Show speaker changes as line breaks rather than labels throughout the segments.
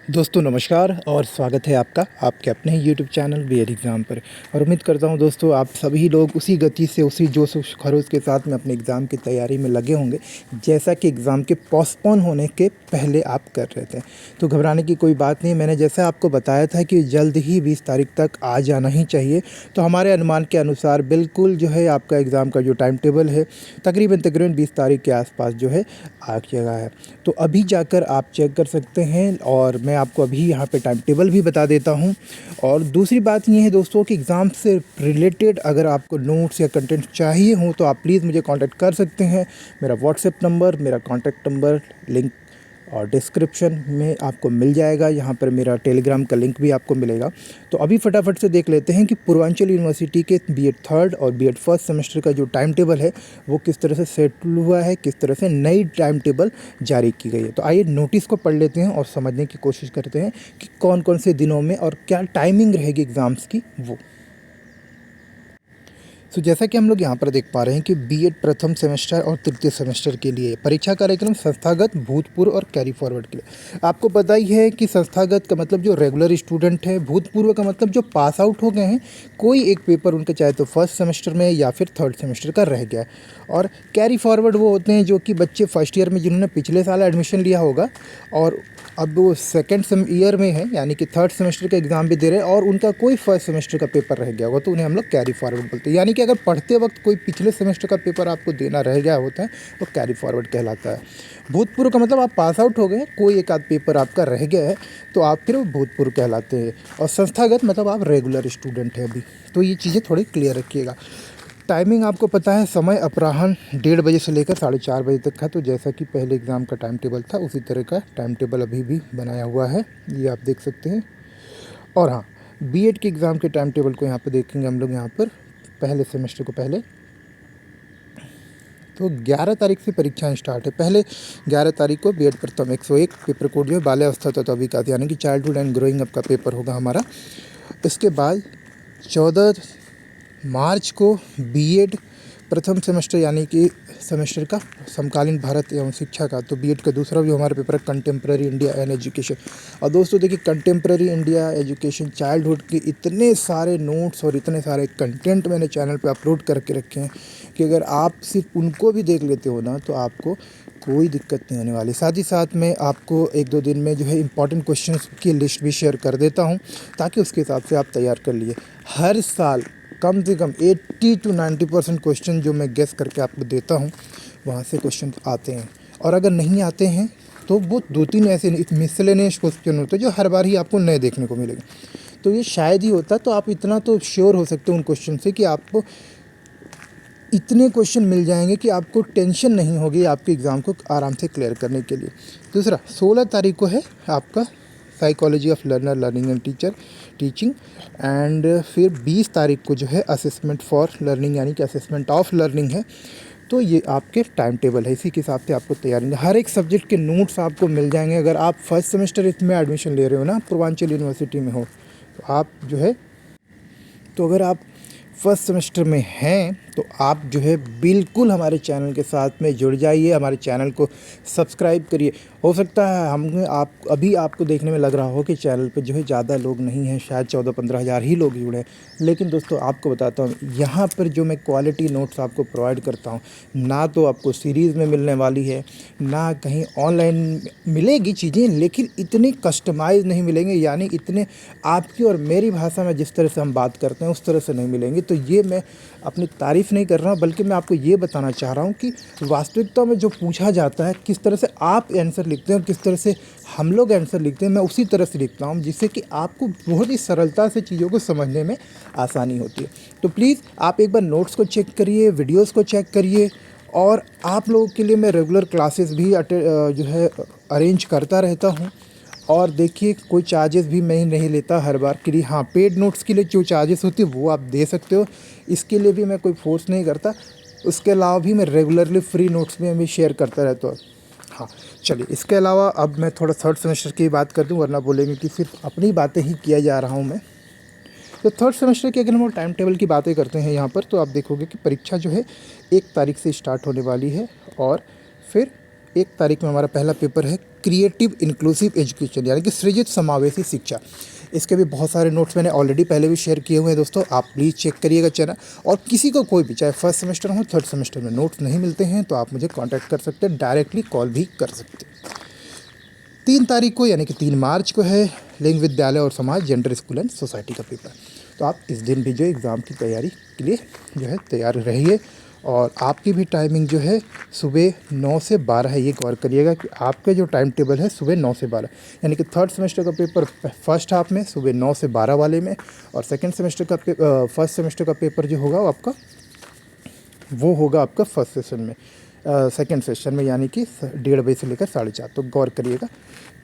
दोस्तों नमस्कार और स्वागत है आपका आपके अपने ही यूट्यूब चैनल बीएड एग्ज़ाम पर। और उम्मीद करता हूं दोस्तों आप सभी लोग उसी गति से उसी जोश खरोश के साथ में अपने एग्ज़ाम की तैयारी में लगे होंगे जैसा कि एग्ज़ाम के पोस्टपोन होने के पहले आप कर रहे थे। तो घबराने की कोई बात नहीं, मैंने जैसा आपको बताया था कि जल्द ही 20 तारीख तक आ जाना ही चाहिए। तो हमारे अनुमान के अनुसार बिल्कुल जो है आपका एग्ज़ाम का जो टाइम टेबल है तकरीबन 20 तारीख के आसपास जो है आ गया है। तो अभी जाकर आप चेक कर सकते हैं और मैं आपको अभी यहाँ पे टाइम टेबल भी बता देता हूँ। और दूसरी बात ये है दोस्तों कि एग्ज़ाम से रिलेटेड अगर आपको नोट्स या कंटेंट चाहिए हो तो आप प्लीज़ मुझे कांटेक्ट कर सकते हैं। मेरा व्हाट्सएप नंबर, मेरा कांटेक्ट नंबर लिंक और डिस्क्रिप्शन में आपको मिल जाएगा। यहाँ पर मेरा टेलीग्राम का लिंक भी आपको मिलेगा। तो अभी फटाफट से देख लेते हैं कि पूर्वांचल यूनिवर्सिटी के बीएड थर्ड और बीएड फर्स्ट सेमेस्टर का जो टाइम टेबल है वो किस तरह से सेट हुआ है, किस तरह से नई टाइम टेबल जारी की गई है। तो आइए नोटिस को पढ़ लेते हैं और समझने की कोशिश करते हैं कि कौन कौन से दिनों में और क्या टाइमिंग रहेगी एग्ज़ाम्स की वो। तो जैसा कि हम लोग यहाँ पर देख पा रहे हैं कि बीएड प्रथम सेमेस्टर और तृतीय सेमेस्टर के लिए परीक्षा कार्यक्रम संस्थागत, भूतपूर्व और कैरी फॉरवर्ड के लिए। आपको पता ही है कि संस्थागत का मतलब जो रेगुलर स्टूडेंट है, भूतपूर्व का मतलब जो पास आउट हो गए हैं, कोई एक पेपर उनका चाहे तो फर्स्ट सेमेस्टर में या फिर थर्ड सेमेस्टर का रह गया है। और कैरी फॉरवर्ड वो होते हैं जो कि बच्चे फर्स्ट ईयर में जिन्होंने पिछले साल एडमिशन लिया होगा और अब वो सेकेंड ईयर में है, यानी कि थर्ड सेमेस्टर का एग्ज़ाम भी दे रहे हैं और उनका कोई फर्स्ट सेमेस्टर का पेपर रह गया होगा, तो उन्हें हम लोग कैरी फॉरवर्ड बोलते हैं। यानी कि अगर पढ़ते वक्त कोई पिछले सेमेस्टर का पेपर आपको देना रह गया होता है तो कैरी फॉरवर्ड कहलाता है। भूतपूर्व का मतलब आप पास आउट हो गए, कोई एक आध पेपर आपका रह गया है तो आप फिर भूतपूर्व कहलाते हैं। और संस्थागत मतलब आप रेगुलर स्टूडेंट हैं अभी। तो ये चीज़ें थोड़ी क्लियर रखिएगा। टाइमिंग आपको पता है, समय अपराह्न 1:30 बजे से लेकर 4:30 बजे तक का। तो जैसा कि पहले एग्ज़ाम का टाइम टेबल था उसी तरह का टाइम टेबल अभी भी बनाया हुआ है, ये आप देख सकते हैं। और हाँ, बीएड के एग्ज़ाम के टाइम टेबल को यहाँ पर देखेंगे हम लोग। यहाँ पर पहले सेमेस्टर को पहले तो 11 तारीख से परीक्षाएं स्टार्ट है। पहले 11 तारीख को बीएड प्रथम 101 पेपर कोड जो है बाल्यावस्था तथा विकास यानी कि चाइल्डहुड एंड ग्रोइंग अप का पेपर होगा हमारा। इसके बाद 14 मार्च को बीएड प्रथम सेमेस्टर यानी कि सेमेस्टर का समकालीन भारत एवं शिक्षा का, तो बीएड का दूसरा भी हमारा पेपर है कंटेम्प्रेरी इंडिया एंड एजुकेशन। और दोस्तों देखिए, कंटेम्प्रेरी इंडिया एजुकेशन चाइल्डहुड के इतने सारे नोट्स और इतने सारे कंटेंट मैंने चैनल पे अपलोड करके रखे हैं कि अगर आप सिर्फ उनको भी देख लेते हो ना तो आपको कोई दिक्कत नहीं होने वाली। साथ ही साथ मैं आपको 1-2 दिन में जो है इंपॉर्टेंट क्वेश्चंस की लिस्ट भी शेयर कर देता हूँ ताकि उसके हिसाब से आप तैयार कर लिए। हर साल कम से कम 80 to 90% क्वेश्चन जो मैं गेस करके आपको देता हूँ वहाँ से क्वेश्चन आते हैं। और अगर नहीं आते हैं तो वो 2-3 ऐसे मिसलेनियस क्वेश्चन होते हैं जो हर बार ही आपको नए देखने को मिलेंगे। तो ये शायद ही होता, तो आप इतना तो श्योर हो सकते हो उन क्वेश्चन से कि आपको इतने क्वेश्चन मिल जाएंगे कि आपको टेंशन नहीं होगी आपके एग्ज़ाम को आराम से क्लियर करने के लिए। दूसरा 16 तारीख को है आपका psychology of learner, learning and teaching. And फिर 20 तारीख को जो है असेसमेंट फॉर लर्निंग यानी कि असेसमेंट ऑफ लर्निंग है। तो ये आपके टाइम टेबल है, इसी के हिसाब से आपको तैयारी, हर एक सब्जेक्ट के नोट्स आपको मिल जाएंगे। अगर आप फर्स्ट सेमेस्टर इसमें एडमिशन ले रहे हो ना, पूर्वांचल यूनिवर्सिटी में हो, तो आप जो है तो अगर आप फर्स्ट सेमेस्टर में हैं तो आप जो है बिल्कुल हमारे चैनल के साथ में जुड़ जाइए, हमारे चैनल को सब्सक्राइब करिए। हो सकता है हम आप अभी आपको देखने में लग रहा हो कि चैनल पे जो है ज़्यादा लोग नहीं हैं, शायद 14-15 हज़ार ही लोग जुड़े हैं। लेकिन दोस्तों आपको बताता हूँ, यहाँ पर जो मैं क्वालिटी नोट्स आपको प्रोवाइड करता हूँ ना तो आपको सीरीज़ में मिलने वाली है ना कहीं ऑनलाइन मिलेगी चीज़ें, लेकिन इतने कस्टमाइज़ नहीं मिलेंगे, यानी इतने आपकी और मेरी भाषा में जिस तरह से हम बात करते हैं उस तरह से नहीं मिलेंगे। तो ये मैं अपनी तारीफ़ नहीं कर रहा हूँ, बल्कि मैं आपको ये बताना चाह रहा हूँ कि वास्तविकता में जो पूछा जाता है, किस तरह से आप आंसर लिखते हैं और किस तरह से हम लोग आंसर लिखते हैं, मैं उसी तरह से लिखता हूँ जिससे कि आपको बहुत ही सरलता से चीज़ों को समझने में आसानी होती है। तो प्लीज़ आप एक बार नोट्स को चेक करिए, वीडियोस को चेक करिए। और आप लोगों के लिए मैं रेगुलर क्लासेस भी जो है अरेंज करता रहता हूँ। और देखिए, कोई चार्जेस भी मैं नहीं लेता हर बार के लिए। हाँ, पेड नोट्स के लिए जो चार्जेस होती है वो आप दे सकते हो, इसके लिए भी मैं कोई फोर्स नहीं करता। उसके अलावा भी मैं रेगुलरली फ्री नोट्स में भी शेयर करता रहता हूँ। हाँ चलिए, इसके अलावा अब मैं थोड़ा थर्ड सेमेस्टर की बात कर दूँ, वरना बोलेंगे कि सिर्फ अपनी बातें ही किया जा रहा हूँ मैं। तो थर्ड सेमेस्टर की अगर हम टाइम टेबल की बातें करते हैं यहाँ पर, तो आप देखोगे कि परीक्षा जो है 1 तारीख से स्टार्ट होने वाली है और फिर 1 तारीख में हमारा पहला पेपर है क्रिएटिव इंक्लूसिव एजुकेशन, यानी कि सृजित समावेशी शिक्षा। इसके भी बहुत सारे नोट्स मैंने ऑलरेडी पहले भी शेयर किए हुए हैं दोस्तों, आप प्लीज़ चेक करिएगा चैनल। और किसी को कोई भी, चाहे फर्स्ट सेमेस्टर हो, थर्ड सेमेस्टर में नोट्स नहीं मिलते हैं तो आप मुझे कॉन्टैक्ट कर सकते हैं, डायरेक्टली कॉल भी कर सकते हैं। 3 तारीख को यानी कि 3 मार्च को है लिंग विद्यालय और समाज, जेंडर स्कूल एंड सोसाइटी का पेपर। तो आप इस दिन भी जो एग्ज़ाम की तैयारी के लिए जो है तैयार रहिए। और आपकी भी टाइमिंग जो है सुबह 9 से 12 है, ये गौर करिएगा कि आपका जो टाइम टेबल है सुबह 9 से 12, यानी कि थर्ड सेमेस्टर का पेपर फर्स्ट हाफ में सुबह 9 से 12 वाले में, और सेकंड सेमेस्टर का फर्स्ट सेमेस्टर का पेपर जो होगा वो होगा आपका फर्स्ट सेशन में, सेकंड सेशन में, यानी कि 1:30 बजे से लेकर 4:30। तो गौर करिएगा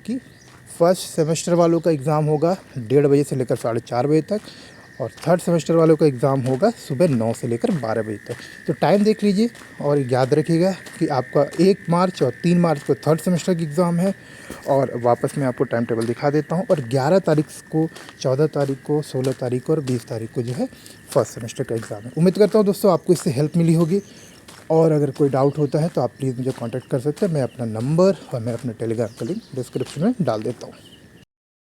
कि फर्स्ट सेमेस्टर वालों का एग्ज़ाम होगा 1:30 बजे से लेकर 4:30 बजे तक, और थर्ड सेमेस्टर वालों का एग्ज़ाम होगा सुबह 9 से लेकर 12 बजे तक। तो टाइम देख लीजिए और याद रखिएगा कि आपका 1 मार्च और 3 मार्च को थर्ड सेमेस्टर की एग्ज़ाम है। और वापस मैं आपको टाइम टेबल दिखा देता हूँ। और 11 तारीख को, 14 तारीख को, 16 तारीख को और 20 तारीख को जो है फर्स्ट सेमेस्टर का एग्ज़ाम है। उम्मीद करता हूँ दोस्तों आपको इससे हेल्प मिली होगी। और अगर कोई डाउट होता है तो आप प्लीज़ मुझे कांटेक्ट कर सकते हैं। मैं अपना नंबर और मैं अपना टेलीग्राम का लिंक डिस्क्रिप्शन में डाल देता हूँ।